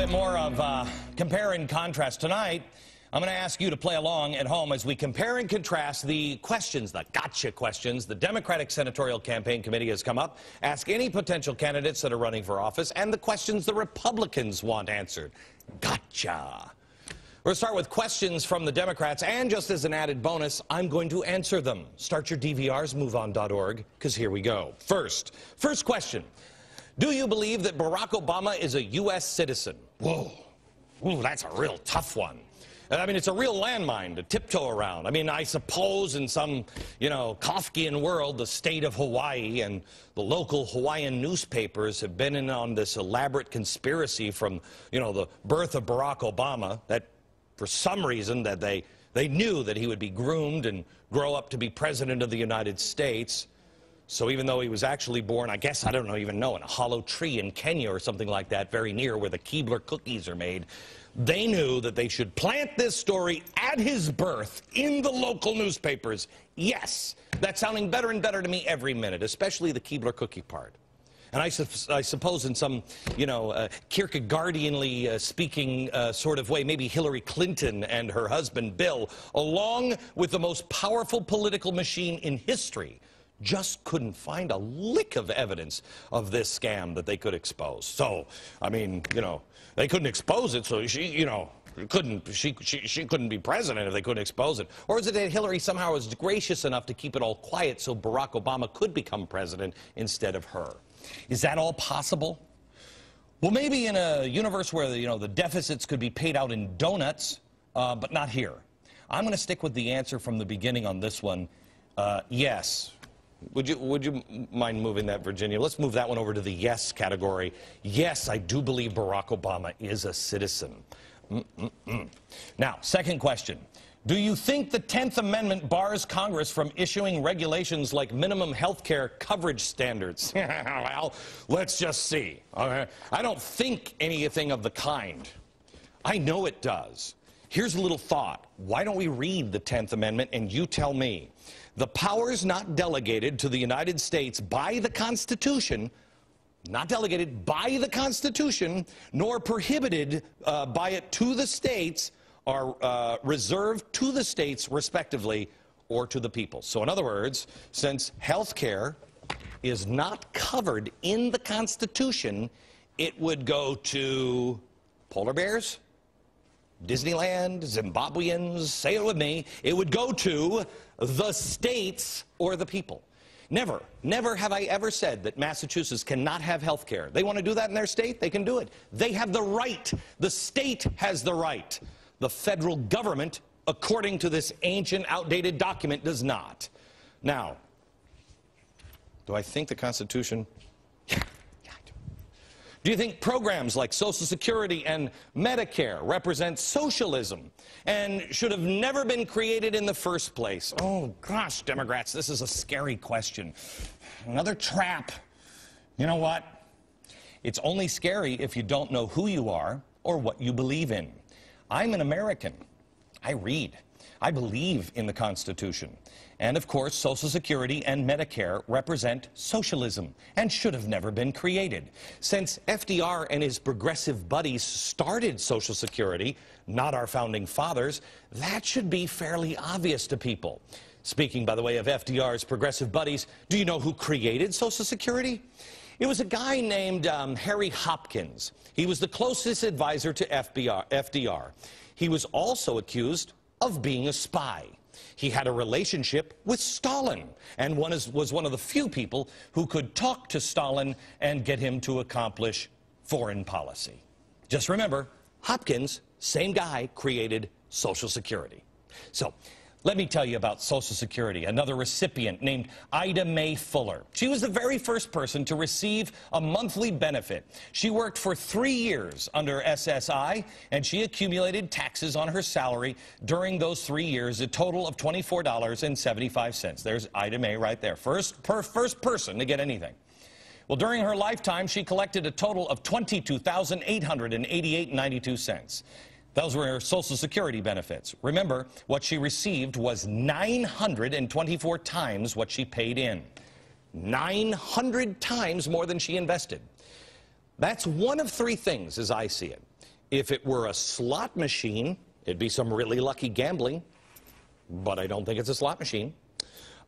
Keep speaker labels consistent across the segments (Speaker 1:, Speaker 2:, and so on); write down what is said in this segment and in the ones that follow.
Speaker 1: bit more of compare and contrast. Tonight, I'm going to ask you to play along at home as we compare and contrast the questions, the gotcha questions, the Democratic Senatorial Campaign Committee has come up. Ask any potential candidates that are running for office and the questions the Republicans want answered. Gotcha. We're going to start with questions from the Democrats, and just as an added bonus, I'm going to answer them. Start your DVRs, moveon.org, because here we go. First question. Do you believe that Barack Obama is a U.S. citizen? Whoa. Ooh, that's a real tough one. I mean, it's a real landmine to tiptoe around. I mean, I suppose in some, Kafkian world, the state of Hawaii and the local Hawaiian newspapers have been in on this elaborate conspiracy from, the birth of Barack Obama, that for some reason that they knew that he would be groomed and grow up to be president of the United States. So even though he was actually born, I guess, I don't even know, in a hollow tree in Kenya or something like that, very near where the Keebler cookies are made, they knew that they should plant this story at his birth in the local newspapers. Yes, that's sounding better and better to me every minute, especially the Keebler cookie part. And I suppose in some, Kierkegaardianly speaking sort of way, maybe Hillary Clinton and her husband Bill, along with the most powerful political machine in history, just couldn't find a lick of evidence of this scam that they could expose. So, I mean, they couldn't expose it, so she couldn't be president if they couldn't expose it. Or is it that Hillary somehow was gracious enough to keep it all quiet so Barack Obama could become president instead of her? Is that all possible? Well, maybe in a universe where, the deficits could be paid out in donuts, but not here. I'm going to stick with the answer from the beginning on this one. Yes. Would you mind moving that, Virginia? Let's move that one over to the yes category. Yes, I do believe Barack Obama is a citizen. Now, second question. Do you think the 10th Amendment bars Congress from issuing regulations like minimum health care coverage standards? Well, let's just see. I don't think anything of the kind. I know it does. Here's a little thought. Why don't we read the 10th Amendment and you tell me? The powers not delegated to the United States by the Constitution, not delegated by the Constitution, nor prohibited by it to the states, are reserved to the states, respectively, or to the people. So in other words, since health care is not covered in the Constitution, it would go to polar bears, Disneyland, Zimbabweans, say it with me, it would go to the states or the people. Never have I ever said that Massachusetts cannot have health care. They want to do that in their state, they can do it. They have the right. The state has the right. The federal government, according to this ancient, outdated document, does not. Now, do I think the Constitution... Do you think programs like Social Security and Medicare represent socialism and should have never been created in the first place? Oh, gosh, Democrats, this is a scary question. Another trap. You know what? It's only scary if you don't know who you are or what you believe in. I'm an American. I read. I believe in the Constitution. And, of course, Social Security and Medicare represent socialism and should have never been created. Since FDR and his progressive buddies started Social Security, not our founding fathers, that should be fairly obvious to people. Speaking, by the way, of FDR's progressive buddies, do you know who created Social Security? It was a guy named Harry Hopkins. He was the closest advisor to FDR. He was also accused of being a spy. He had a relationship with Stalin and was one of the few people who could talk to Stalin and get him to accomplish foreign policy. Just remember, Hopkins, same guy, created Social Security. So, let me tell you about Social Security, another recipient named Ida Mae Fuller. She was the very first person to receive a monthly benefit. She worked for 3 years under SSI, and she accumulated taxes on her salary during those 3 years, a total of $24.75. There's Ida Mae right there, first person to get anything. Well, during her lifetime, she collected a total of $22,888.92. Those were her Social Security benefits. Remember, what she received was 924 times what she paid in. 900 times more than she invested. That's one of three things, as I see it. If it were a slot machine, it'd be some really lucky gambling, but I don't think it's a slot machine.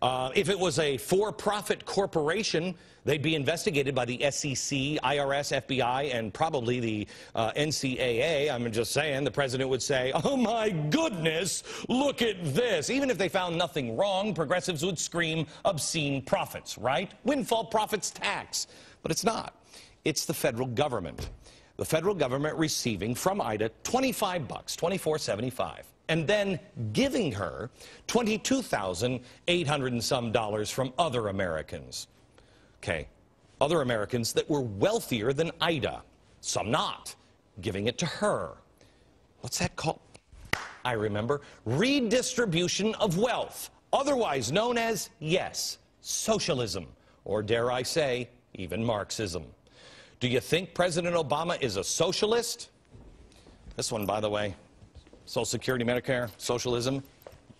Speaker 1: If it was a for-profit corporation, they'd be investigated by the SEC, IRS, FBI, and probably the NCAA. I'm just saying, the president would say, "Oh my goodness, look at this." Even if they found nothing wrong, progressives would scream obscene profits, right? Windfall profits tax. But it's not. It's the federal government. The federal government receiving from Ida $25, $24.75, and then giving her $22,800 and some from other Americans. Okay, other Americans that were wealthier than Ida, some not, giving it to her. What's that called? I remember. Redistribution of wealth, otherwise known as, yes, socialism, or dare I say, even Marxism. Do you think President Obama is a socialist? This one, by the way, Social Security, Medicare, socialism.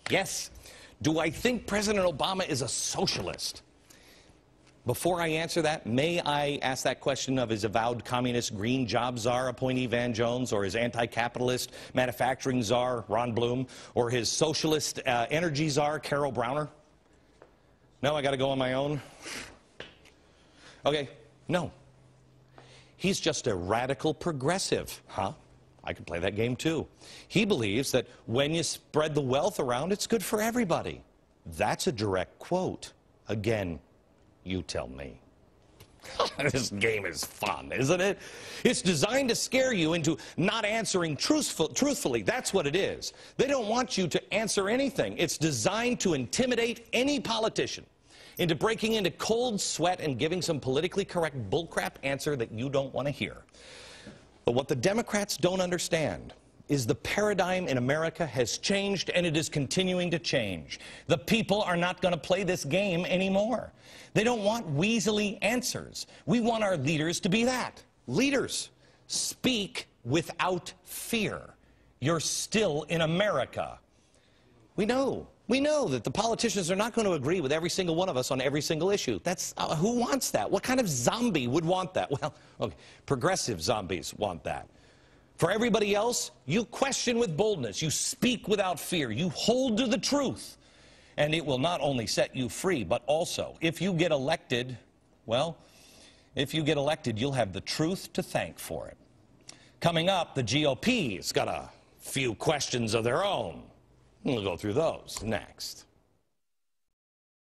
Speaker 1: Yes. Do I think President Obama is a socialist? Before I answer that, may I ask that question of his avowed communist green job czar appointee Van Jones, or his anti-capitalist manufacturing czar Ron Bloom, or his socialist energy czar Carol Browner? No, I got to go on my own? Okay, no. He's just a radical progressive. Huh? I could play that game too. He believes that when you spread the wealth around, it's good for everybody. That's a direct quote. Again, you tell me. This game is fun, isn't it? It's designed to scare you into not answering truthfully. That's what it is. They don't want you to answer anything. It's designed to intimidate any politician into breaking into cold sweat and giving some politically correct bullcrap answer that you don't want to hear. But what the Democrats don't understand is the paradigm in America has changed, and it is continuing to change. The people are not going to play this game anymore. They don't want weaselly answers. We want our leaders to be that. Leaders. Speak without fear. You're still in America. We know that the politicians are not going to agree with every single one of us on every single issue. That's who wants that? What kind of zombie would want that? Well, okay, progressive zombies want that. For everybody else, you question with boldness. You speak without fear. You hold to the truth. And it will not only set you free, but also, if you get elected, well, if you get elected, you'll have the truth to thank for it. Coming up, the GOP's got a few questions of their own. We'll go through those next.